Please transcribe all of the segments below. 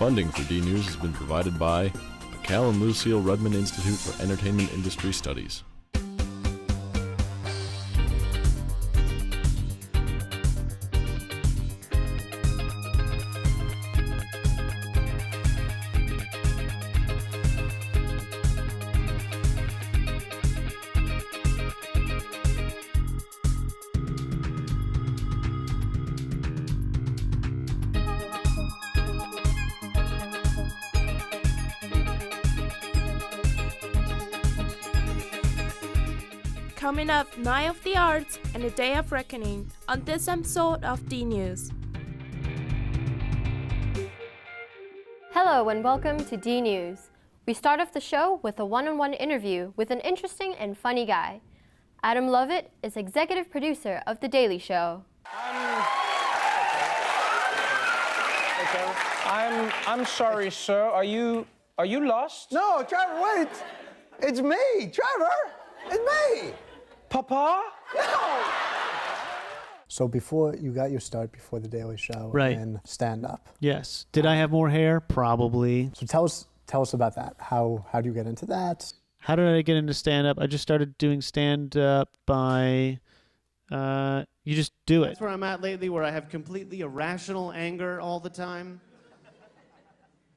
Funding for DNews has been provided by the Cal and Lucille Rudman Institute for Entertainment Industry Studies. Coming up, Night of the Arts and a Day of Reckoning on this episode of DNews. Hello and welcome to DNews. We start off the show with a one-on-one interview with an interesting and funny guy. Adam Lovett is executive producer of The Daily Show. I'm sorry, sir. Are you lost? No, Trevor, wait. It's me, Trevor. It's me. Papa? No. So before you got your start before The Daily Show Right. and stand-up. Yes. Did I have more hair? Probably. So tell us about that. How do you get into that? How did I get into stand-up? I just started doing stand-up by, you just do it. That's where I'm at lately, where I have completely irrational anger all the time.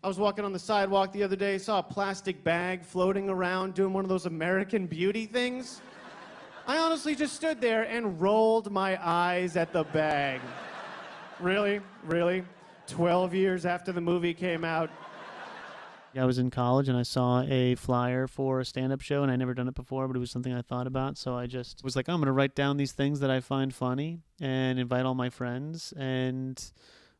I was walking on the sidewalk the other day, saw a plastic bag floating around doing one of those American Beauty things. I honestly just stood there and rolled my eyes at the bag. Really? 12 years after the movie came out. I was in college and I saw a flyer for a stand-up show, and I'd never done it before, but it was something I thought about. So I just was like, I'm going to write down these things that I find funny and invite all my friends and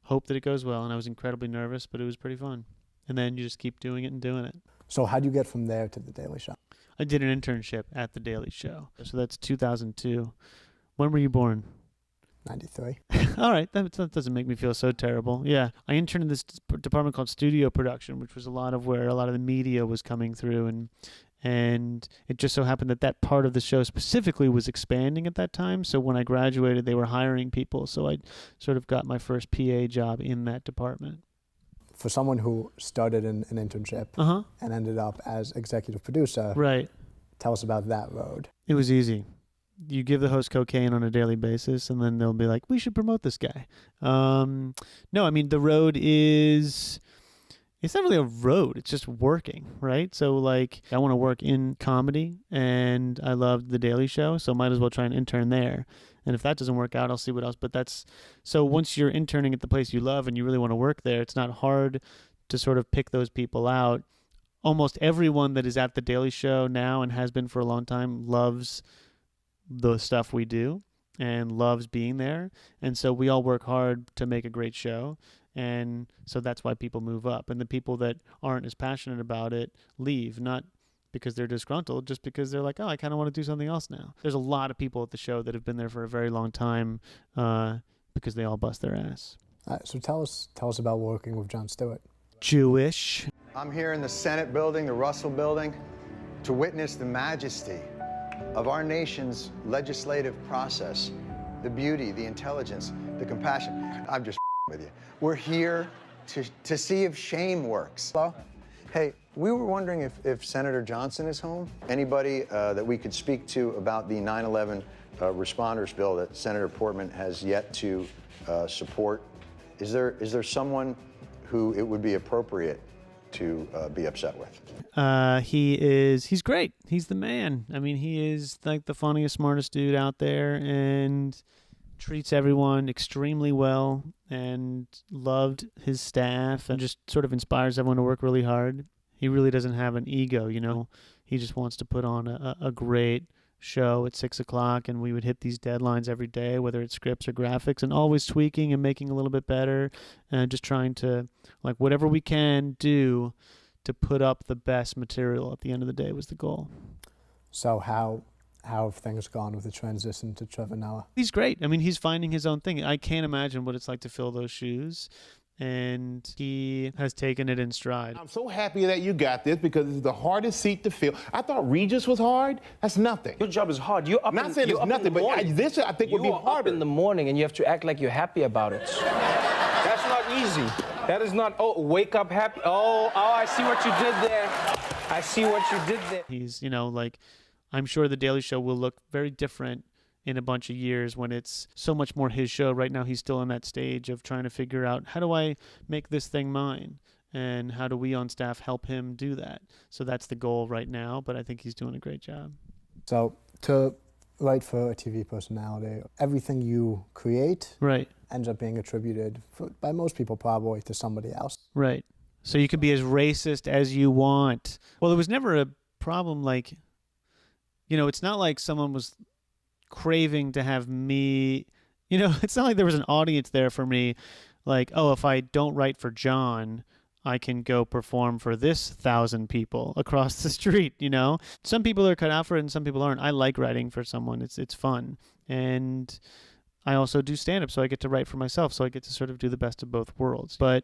hope that it goes well. And I was incredibly nervous, but it was pretty fun. And then you just keep doing it and doing it. So how do you get from there to The Daily Show? I did an internship at The Daily Show. So that's 2002. When were you born? 93. All right, that doesn't make me feel so terrible. Yeah, I interned in this department called studio production, which was where a lot of the media was coming through, and it just so happened that part of the show specifically was expanding at that time. So when I graduated, they were hiring people. So I sort of got my first PA job in that department. For someone who started an internship and ended up as executive producer, right? Tell us about that road. It was easy. You give the host cocaine on a daily basis, and then they'll be like, we should promote this guy. No, I mean, the road is... It's not really a road. It's just working, right? So, like, I want to work in comedy, and I loved The Daily Show, so might as well try and intern there. And if that doesn't work out, I'll see what else. But so once you're interning at the place you love and you really want to work there, it's not hard to sort of pick those people out. Almost everyone that is at The Daily Show now and has been for a long time loves the stuff we do and loves being there. And so we all work hard to make a great show. And so that's why people move up. And the people that aren't as passionate about it leave, not because they're disgruntled, just because they're like, oh, I kind of want to do something else now. There's a lot of people at the show that have been there for a very long time because they all bust their ass. So tell us about working with Jon Stewart. Jewish. I'm here in the Senate building, the Russell building, to witness the majesty of our nation's legislative process, the beauty, the intelligence, the compassion. I'm just with you. We're here to see if shame works. Hello? Hey, we were wondering if Senator Johnson is home. Anybody that we could speak to about the 9/11 responders bill that Senator Portman has yet to support? Is there someone who it would be appropriate to be upset with? He's great. He's the man. I mean, he is like the funniest, smartest dude out there, and treats everyone extremely well and loved his staff and just sort of inspires everyone to work really hard. He really doesn't have an ego, you know. He just wants to put on a great show at 6 o'clock, and we would hit these deadlines every day, whether it's scripts or graphics, and always tweaking and making a little bit better and just trying to, like, whatever we can do to put up the best material at the end of the day was the goal. So how have things gone with the transition to Trevor Noah? He's great. I mean, he's finding his own thing. I can't imagine what it's like to fill those shoes. And he has taken it in stride. I'm so happy that you got this because it's the hardest seat to fill. I thought Regis was hard. That's nothing. Your job is hard. You're up. Not saying it's nothing, but this I think would be harder. You are up in the morning and you have to act like you're happy about it. That's not easy. That is not, oh, wake up happy. Oh, I see what you did there. I see what you did there. He's, like, I'm sure The Daily Show will look very different in a bunch of years when it's so much more his show. Right now, he's still in that stage of trying to figure out, how do I make this thing mine? And how do we on staff help him do that? So that's the goal right now, but I think he's doing a great job. So to write for a TV personality, everything you create ends up being attributed, by most people probably, to somebody else. Right. So you can be as racist as you want. Well, there was never a problem like, it's not like someone was craving to have me, it's not like there was an audience there for me, like, oh, if I don't write for John, I can go perform for this 1,000 people across the street, Some people are cut out for it and some people aren't. I like writing for someone. It's fun. And I also do stand-up, so I get to write for myself, so I get to sort of do the best of both worlds. But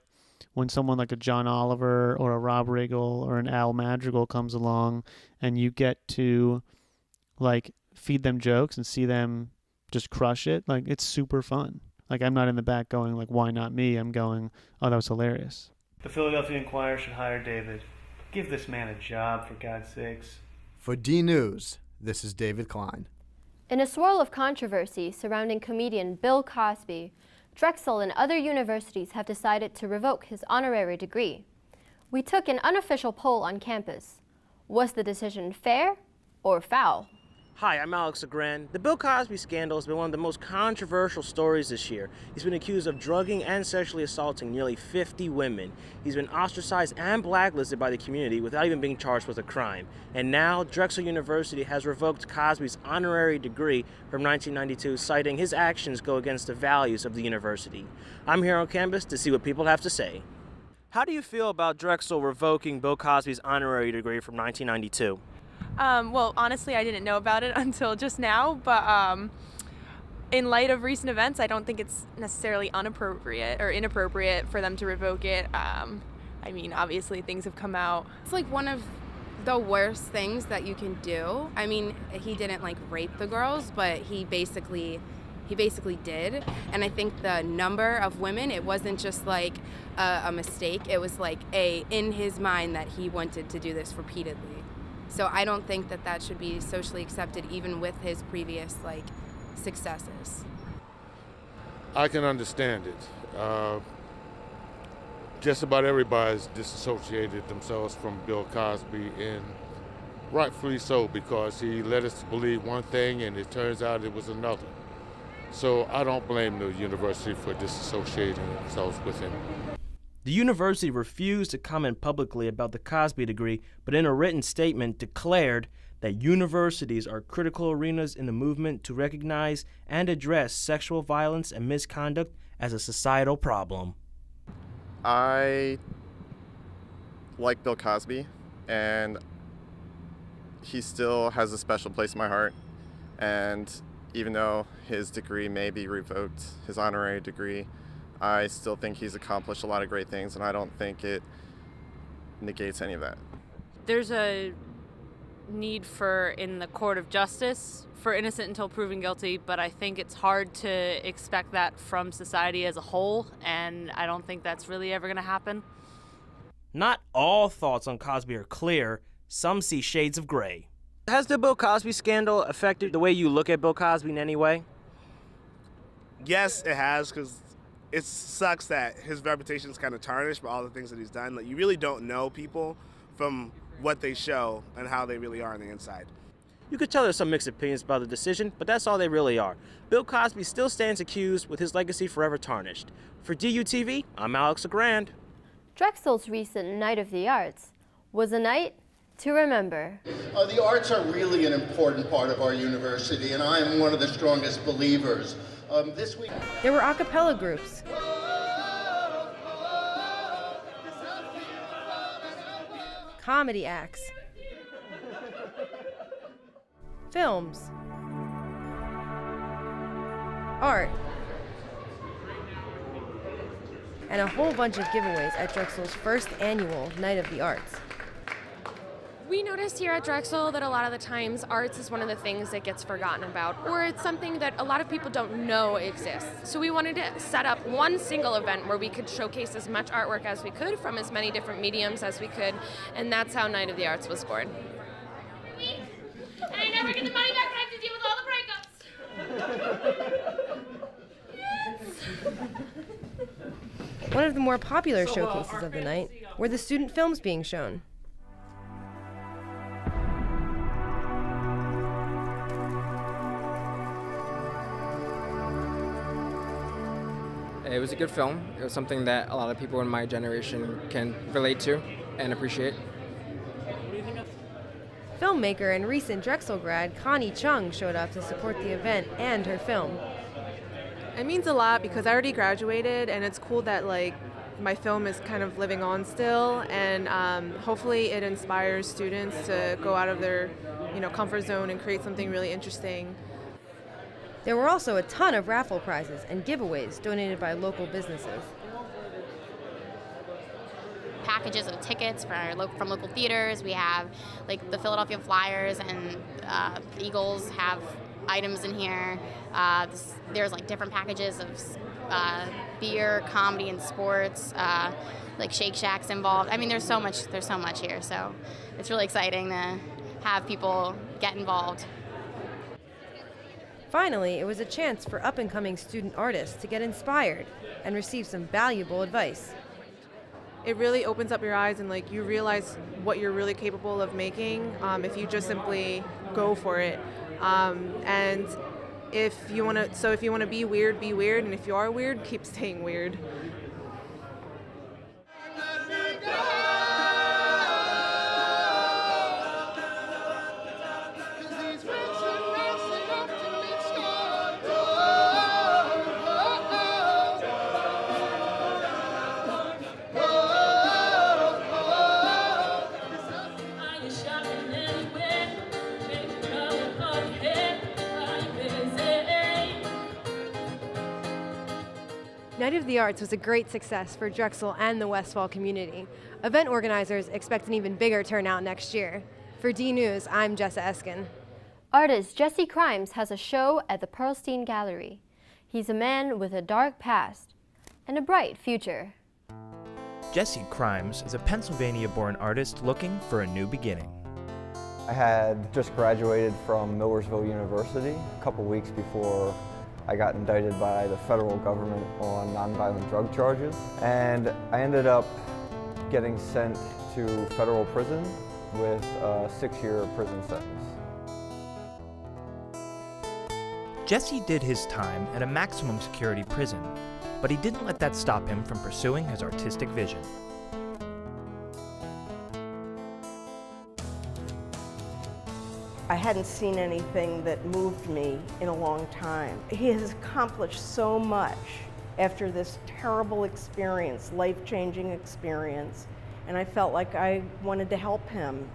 when someone like a John Oliver or a Rob Riggle or an Al Madrigal comes along and you get to, like, feed them jokes and see them just crush it, like, it's super fun. Like, I'm not in the back going, like, why not me? I'm going, oh, that was hilarious. The Philadelphia Inquirer should hire David. Give this man a job, for God's sakes. For DNews, this is David Klein. In a swirl of controversy surrounding comedian Bill Cosby, Drexel and other universities have decided to revoke his honorary degree. We took an unofficial poll on campus. Was the decision fair or foul? Hi, I'm Alex Legrand. The Bill Cosby scandal has been one of the most controversial stories this year. He's been accused of drugging and sexually assaulting nearly 50 women. He's been ostracized and blacklisted by the community without even being charged with a crime. And now, Drexel University has revoked Cosby's honorary degree from 1992, citing his actions go against the values of the university. I'm here on campus to see what people have to say. How do you feel about Drexel revoking Bill Cosby's honorary degree from 1992? Well, honestly, I didn't know about it until just now, but in light of recent events, I don't think it's necessarily inappropriate for them to revoke it. I mean, obviously, things have come out. It's like one of the worst things that you can do. I mean, he didn't like rape the girls, but he basically did. And I think the number of women, it wasn't just like a mistake. It was like in his mind that he wanted to do this repeatedly. So I don't think that should be socially accepted, even with his previous successes. I can understand it. Just about everybody's disassociated themselves from Bill Cosby, and rightfully so, because he led us to believe one thing and it turns out it was another. So I don't blame the university for disassociating themselves with him. The university refused to comment publicly about the Cosby degree, but in a written statement declared that universities are critical arenas in the movement to recognize and address sexual violence and misconduct as a societal problem. I like Bill Cosby, and he still has a special place in my heart. And even though his degree may be revoked, his honorary degree, I still think he's accomplished a lot of great things, and I don't think it negates any of that. There's a need in the court of justice for innocent until proven guilty, but I think it's hard to expect that from society as a whole, and I don't think that's really ever going to happen. Not all thoughts on Cosby are clear. Some see shades of gray. Has the Bill Cosby scandal affected the way you look at Bill Cosby in any way? Yes, it has, because it sucks that his reputation is kind of tarnished by all the things that he's done. Like, you really don't know people from what they show and how they really are on the inside. You could tell there's some mixed opinions about the decision, but that's all they really are. Bill Cosby still stands accused, with his legacy forever tarnished. For DUTV, I'm Alex Legrand. Drexel's recent Night of the Arts was a night to remember. The arts are really an important part of our university, and I am one of the strongest believers. This week, there were a cappella groups, comedy acts, films, art, and a whole bunch of giveaways at Drexel's first annual Night of the Arts. We noticed here at Drexel that a lot of the times arts is one of the things that gets forgotten about, or it's something that a lot of people don't know exists. So we wanted to set up one single event where we could showcase as much artwork as we could from as many different mediums as we could, and that's how Night of the Arts was born. And I never get the money back, but I have to deal with all the breakups. One of the more popular showcases of the night were the student films being shown. It was a good film. It was something that a lot of people in my generation can relate to and appreciate. Filmmaker and recent Drexel grad Connie Chung showed up to support the event and her film. It means a lot because I already graduated, and it's cool that my film is kind of living on still, and hopefully it inspires students to go out of their comfort zone and create something really interesting. There were also a ton of raffle prizes and giveaways donated by local businesses. Packages of tickets from local theaters. We have the Philadelphia Flyers and the Eagles have items in here. There's different packages of beer, comedy, and sports. Shake Shack's involved. I mean, there's so much here. So it's really exciting to have people get involved. Finally, it was a chance for up-and-coming student artists to get inspired and receive some valuable advice. It really opens up your eyes, and you realize what you're really capable of making if you just simply go for it. And if you want to be weird, and if you are weird, keep staying weird. Night of the Arts was a great success for Drexel and the Westfall community. Event organizers expect an even bigger turnout next year. For DNews, I'm Jessa Eskin. Artist Jesse Crimes has a show at the Pearlstein Gallery. He's a man with a dark past and a bright future. Jesse Crimes is a Pennsylvania-born artist looking for a new beginning. I had just graduated from Millersville University a couple weeks before I got indicted by the federal government on nonviolent drug charges, and I ended up getting sent to federal prison with a 6-year prison sentence. Jesse did his time at a maximum security prison, but he didn't let that stop him from pursuing his artistic vision. I hadn't seen anything that moved me in a long time. He has accomplished so much after this terrible experience, life-changing experience, and I felt like I wanted to help him.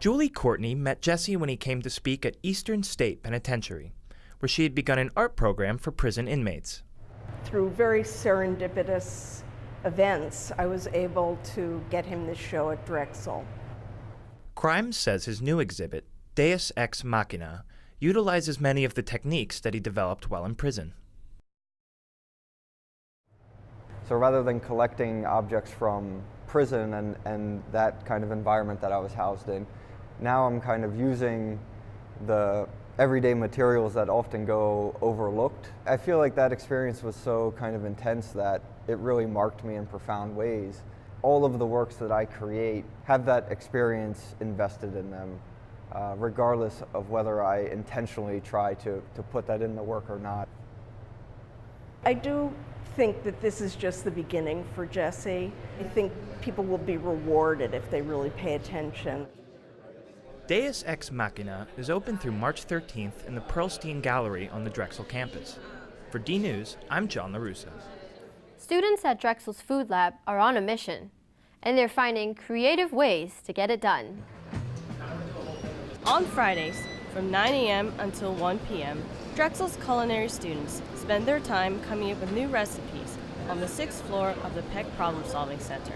Julie Courtney met Jesse when he came to speak at Eastern State Penitentiary, where she had begun an art program for prison inmates. Through very serendipitous events, I was able to get him this show at Drexel. Crimes says his new exhibit, Deus Ex Machina, utilizes many of the techniques that he developed while in prison. So rather than collecting objects from prison and that kind of environment that I was housed in, now I'm kind of using the everyday materials that often go overlooked. I feel like that experience was so kind of intense that it really marked me in profound ways. All of the works that I create have that experience invested in them, regardless of whether I intentionally try to put that in the work or not. I do think that this is just the beginning for Jesse. I think people will be rewarded if they really pay attention. Deus Ex Machina is open through March 13th in the Pearlstein Gallery on the Drexel campus. For DNews, I'm John LaRussa. Students at Drexel's Food Lab are on a mission, and they're finding creative ways to get it done. On Fridays, from 9 a.m. until 1 p.m., Drexel's culinary students spend their time coming up with new recipes on the 6th floor of the Peck Problem Solving Center.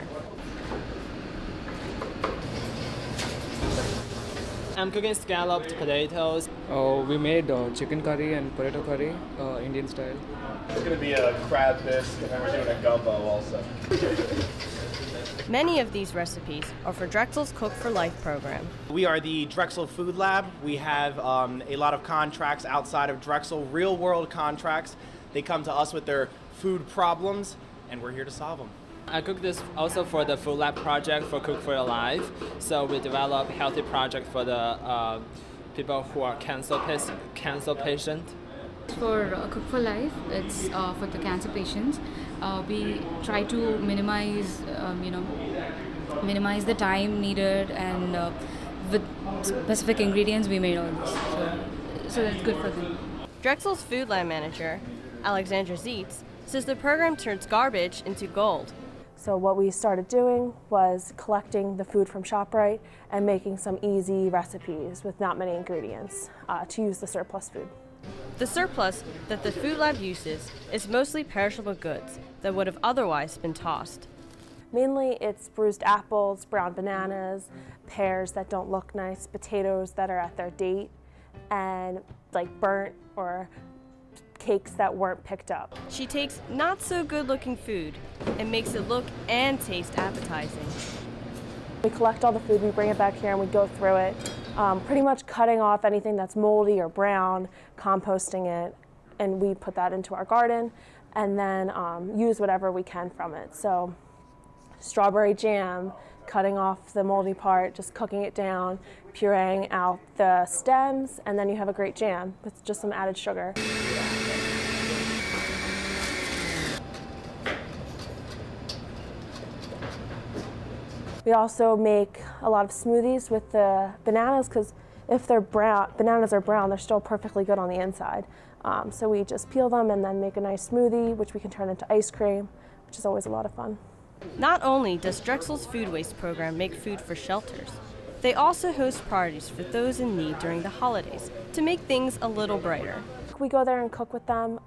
I'm cooking scalloped potatoes. We made chicken curry and potato curry, Indian style. It's going to be a crab bisque, and then we're doing a gumbo also. Many of these recipes are for Drexel's Cook for Life program. We are the Drexel Food Lab. We have a lot of contracts outside of Drexel, real-world contracts. They come to us with their food problems, and we're here to solve them. I cook this also for the Food Lab project for Cook for Your Life. So we develop healthy project for the people who are cancer patient. For Cook for Life, it's for the cancer patients. We try to minimize the time needed, and with specific ingredients we made all this. So that's good for them. Drexel's Food Lab manager, Alexandra Zietz, says the program turns garbage into gold. So what we started doing was collecting the food from ShopRite and making some easy recipes with not many ingredients to use the surplus food. The surplus that the Food Lab uses is mostly perishable goods that would have otherwise been tossed. Mainly it's bruised apples, brown bananas, pears that don't look nice, potatoes that are at their date, and like burnt or cakes that weren't picked up. She takes not so good looking food and makes it look and taste appetizing. We collect all the food, we bring it back here and we go through it, pretty much cutting off anything that's moldy or brown, composting it, and we put that into our garden and then use whatever we can from it. So strawberry jam, cutting off the moldy part, just cooking it down, pureeing out the stems, and then you have a great jam with just some added sugar. We also make a lot of smoothies with the bananas because if they're brown, bananas are brown, they're still perfectly good on the inside. So we just peel them and then make a nice smoothie, which we can turn into ice cream, which is always a lot of fun. Not only does Drexel's food waste program make food for shelters, they also host parties for those in need during the holidays to make things a little brighter. We go there and cook with them.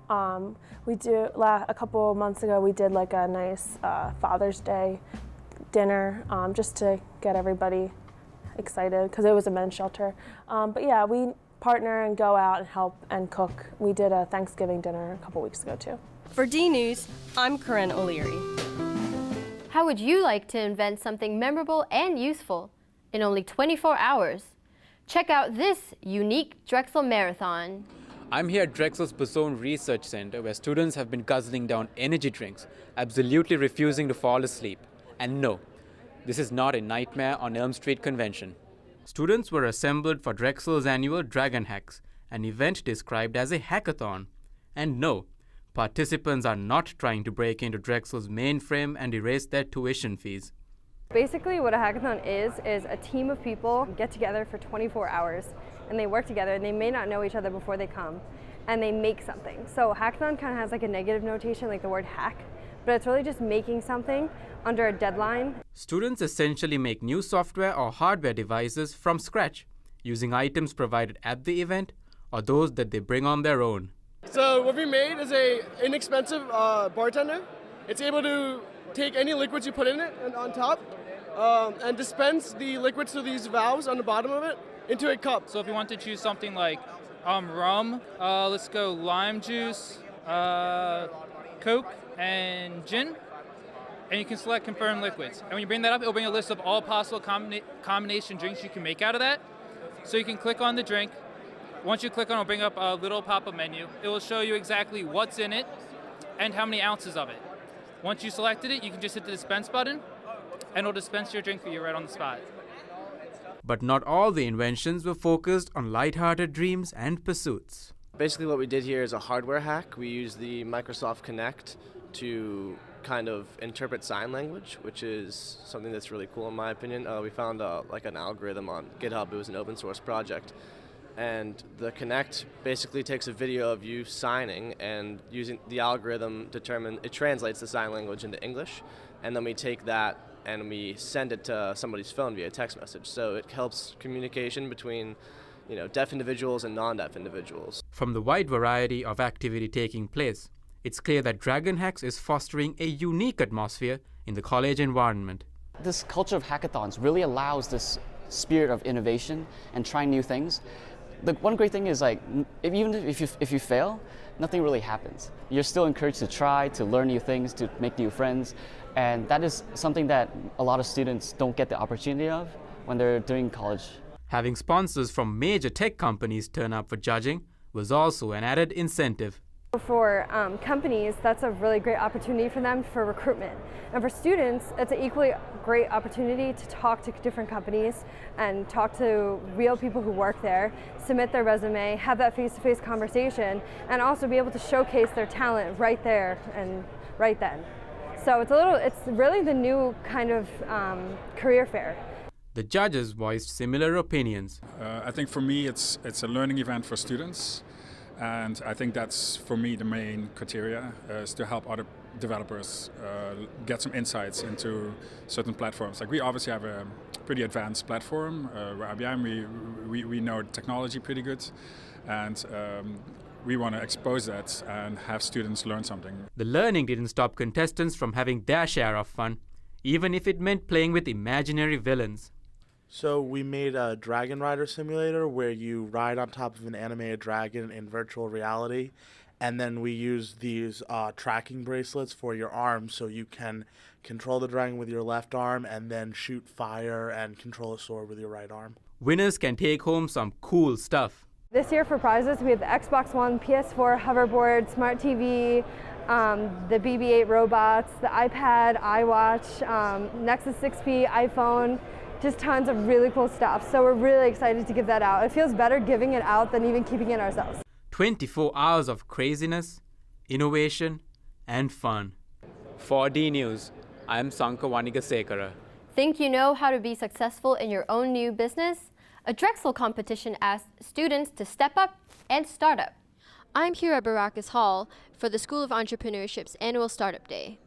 We do, a couple months ago, we did like a nice Father's Day dinner just to get everybody excited because it was a men's shelter. But yeah, we partner and go out and help and cook. We did a Thanksgiving dinner a couple weeks ago too. For DNews, I'm Corinne O'Leary. How would you like to invent something memorable and useful in only 24 hours? Check out this unique Drexel Marathon. I'm here at Drexel's Boson Research Center where students have been guzzling down energy drinks, absolutely refusing to fall asleep. And no, this is not a Nightmare on Elm Street convention. Students were assembled for Drexel's annual Dragon Hacks, an event described as a hackathon. And no, participants are not trying to break into Drexel's mainframe and erase their tuition fees. Basically what a hackathon is a team of people get together for 24 hours and they work together and they may not know each other before they come and they make something. So hackathon kind of has like a negative notation like the word hack, but it's really just making something under a deadline. Students essentially make new software or hardware devices from scratch, using items provided at the event or those that they bring on their own. So what we made is a inexpensive bartender. It's able to take any liquids you put in it and on top and dispense the liquids through these valves on the bottom of it into a cup. So if you want to choose something like rum, let's go lime juice, Coke, and gin, and you can select confirmed liquids. And when you bring that up, it'll bring a list of all possible combination drinks you can make out of that. So you can click on the drink. Once you click on it, it'll bring up a little pop-up menu. It will show you exactly what's in it and how many ounces of it. Once you selected it, you can just hit the dispense button, and it'll dispense your drink for you right on the spot. But not all the inventions were focused on lighthearted dreams and pursuits. Basically what we did here is a hardware hack. We used the Microsoft Kinect to kind of interpret sign language, which is something that's really cool in my opinion. We found like an algorithm on GitHub. It was an open source project. And the Kinect basically takes a video of you signing and using the algorithm it translates the sign language into English. And then we take that and we send it to somebody's phone via text message. So it helps communication between deaf individuals and non-deaf individuals. From the wide variety of activity taking place, it's clear that Dragon Hacks is fostering a unique atmosphere in the college environment. This culture of hackathons really allows this spirit of innovation and trying new things. The one great thing is like even if you fail, nothing really happens. You're still encouraged to try, to learn new things, to make new friends, and that is something that a lot of students don't get the opportunity of when they're doing college. Having sponsors from major tech companies turn up for judging was also an added incentive. For companies, that's a really great opportunity for them for recruitment. And for students, it's an equally great opportunity to talk to different companies and talk to real people who work there, submit their resume, have that face-to-face conversation, and also be able to showcase their talent right there and right then. So it's really the new kind of career fair. The judges voiced similar opinions. I think for me it's a learning event for students, and I think that's for me the main criteria is to help other developers get some insights into certain platforms. Like we obviously have a pretty advanced platform. Where IBM we know technology pretty good, and we want to expose that and have students learn something. The learning didn't stop contestants from having their share of fun, even if it meant playing with imaginary villains. So we made a dragon rider simulator where you ride on top of an animated dragon in virtual reality, and then we use these tracking bracelets for your arms so you can control the dragon with your left arm and then shoot fire and control a sword with your right arm. Winners can take home some cool stuff. This year for prizes, we have the Xbox One, PS4 hoverboard, smart TV, the BB-8 robots, the iPad, iWatch, Nexus 6P, iPhone, just tons of really cool stuff. So we're really excited to give that out. It feels better giving it out than even keeping it ourselves. 24 hours of craziness, innovation, and fun. For DNews, I'm Sanka Vanigasekara. Think you know how to be successful in your own new business? A Drexel competition asked students to step up and start up. I'm here at Baracus Hall for the School of Entrepreneurship's annual Startup Day.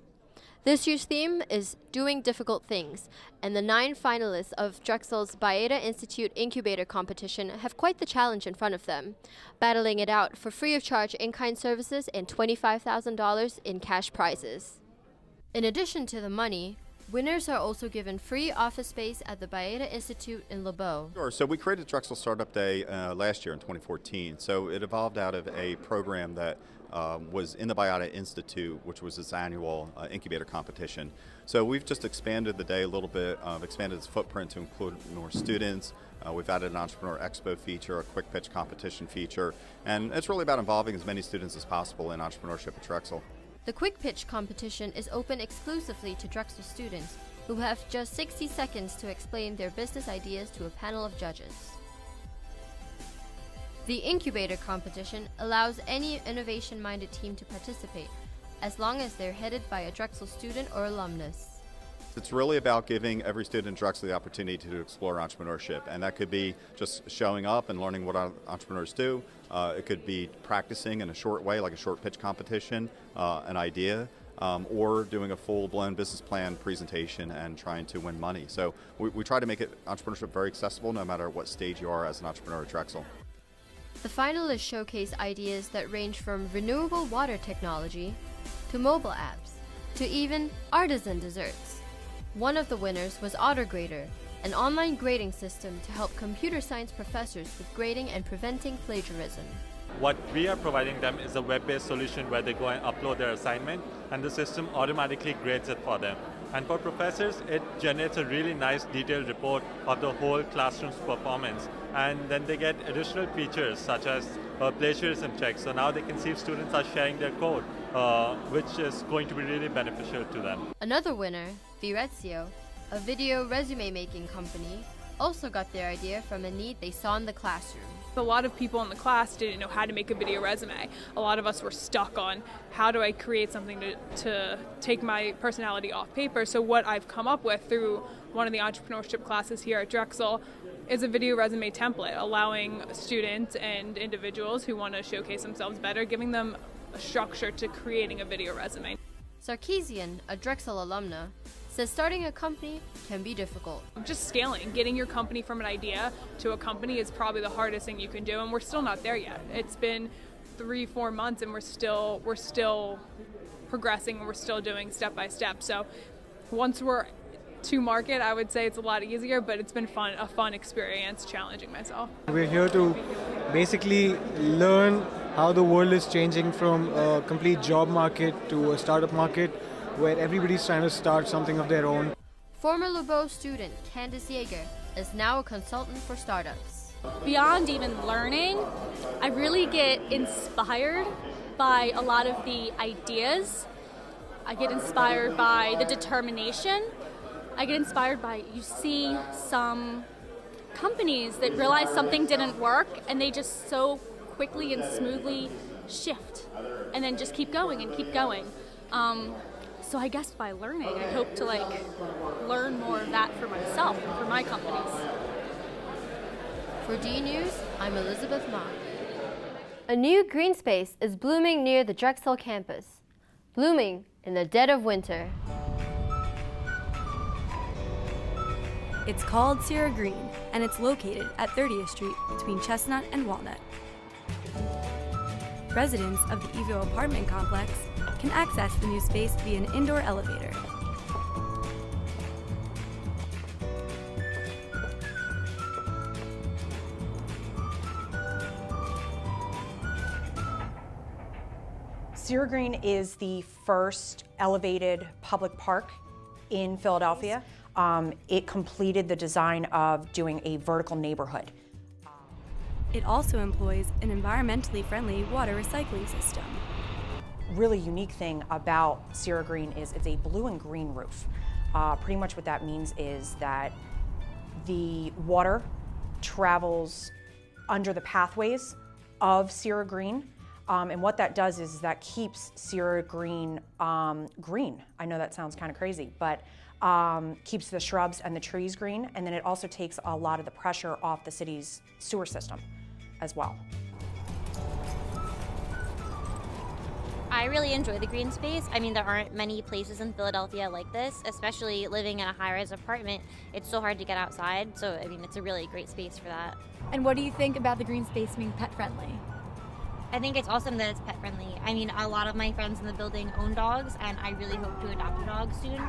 This year's theme is Doing Difficult Things, and the 9 finalists of Drexel's Baeta Institute Incubator Competition have quite the challenge in front of them, battling it out for free of charge in-kind services and $25,000 in cash prizes. In addition to the money, winners are also given free office space at the Baeta Institute in Lebeau. Sure. So we created Drexel Startup Day last year in 2014. So it evolved out of a program that was in the Baeta Institute, which was its annual incubator competition. So we've just expanded the day a little bit, expanded its footprint to include more students. We've added an Entrepreneur Expo feature, a quick pitch competition feature, and it's really about involving as many students as possible in entrepreneurship at Drexel. The quick pitch competition is open exclusively to Drexel students who have just 60 seconds to explain their business ideas to a panel of judges. The incubator competition allows any innovation-minded team to participate, as long as they're headed by a Drexel student or alumnus. It's really about giving every student at Drexel the opportunity to explore entrepreneurship, and that could be just showing up and learning what entrepreneurs do. It could be practicing in a short way, like a short pitch competition, an idea, or doing a full-blown business plan presentation and trying to win money. So we try to make entrepreneurship very accessible no matter what stage you are as an entrepreneur at Drexel. The finalists showcase ideas that range from renewable water technology to mobile apps to even artisan desserts. One of the winners was AutoGrader, an online grading system to help computer science professors with grading and preventing plagiarism. What we are providing them is a web-based solution where they go and upload their assignment and the system automatically grades it for them. And for professors, it generates a really nice detailed report of the whole classroom's performance. And then they get additional features such as plagiarism checks. So now they can see if students are sharing their code, which is going to be really beneficial to them. Another winner, Virezio, a video resume making company, also got their idea from a need they saw in the classroom. A lot of people in the class didn't know how to make a video resume. A lot of us were stuck on how do I create something to take my personality off paper. So what I've come up with through one of the entrepreneurship classes here at Drexel is a video resume template, allowing students and individuals who want to showcase themselves better, giving them a structure to creating a video resume. Sarkeesian, a Drexel alumna, says starting a company can be difficult. Just scaling, getting your company from an idea to a company is probably the hardest thing you can do, and we're still not there yet. It's been 3-4 months and we're still progressing and we're still doing step by step. So once we're to market, I would say it's a lot easier, but it's been a fun experience challenging myself. We're here to basically learn how the world is changing from a complete job market to a startup market where everybody's trying to start something of their own. Former LeBeau student Candice Yeager is now a consultant for startups. Beyond even learning, I really get inspired by a lot of the ideas. I get inspired by the determination. I get inspired by, you see some companies that realize something didn't work and they just so quickly and smoothly shift and then just keep going and keep going. So I guess by learning, I hope to learn more of that for myself and for my companies. For DNews, I'm Elizabeth Ma. A new green space is blooming near the Drexel campus, blooming in the dead of winter. It's called Sierra Green, and it's located at 30th Street between Chestnut and Walnut. Residents of the Evo apartment complex can access the new space via an indoor elevator. Sierra Green is the first elevated public park in Philadelphia. It completed the design of doing a vertical neighborhood. It also employs an environmentally friendly water recycling system. Really unique thing about Sierra Green is it's a blue and green roof. Pretty much what that means is that the water travels under the pathways of Sierra Green. And what that does is that keeps Sierra Green green. I know that sounds kind of crazy, but keeps the shrubs and the trees green, and then it also takes a lot of the pressure off the city's sewer system as well. I really enjoy the green space. I mean, there aren't many places in Philadelphia like this, especially living in a high-rise apartment. It's so hard to get outside, so I mean, it's a really great space for that. And what do you think about the green space being pet-friendly? I think it's awesome that it's pet-friendly. I mean, a lot of my friends in the building own dogs, and I really hope to adopt a dog soon,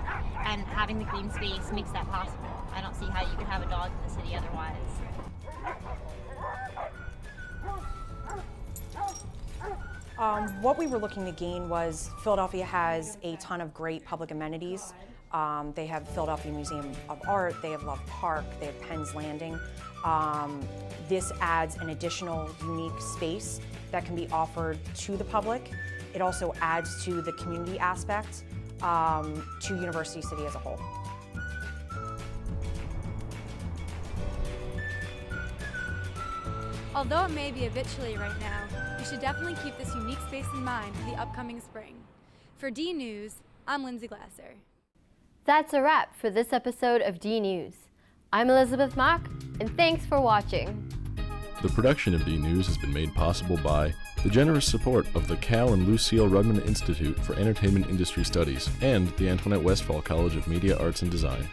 and having the green space makes that possible. I don't see how you could have a dog in the city otherwise. What we were looking to gain was Philadelphia has a ton of great public amenities. They have Philadelphia Museum of Art, they have Love Park, they have Penn's Landing. This adds an additional unique space that can be offered to the public. It also adds to the community aspect to University City as a whole. Although it may be a bit chilly right now, you should definitely keep this unique space in mind for the upcoming spring. For DNews, I'm Lindsay Glasser. That's a wrap for this episode of DNews. I'm Elizabeth Mock, and thanks for watching. The production of DNews has been made possible by the generous support of the Cal and Lucille Rudman Institute for Entertainment Industry Studies and the Antoinette Westphal College of Media Arts and Design.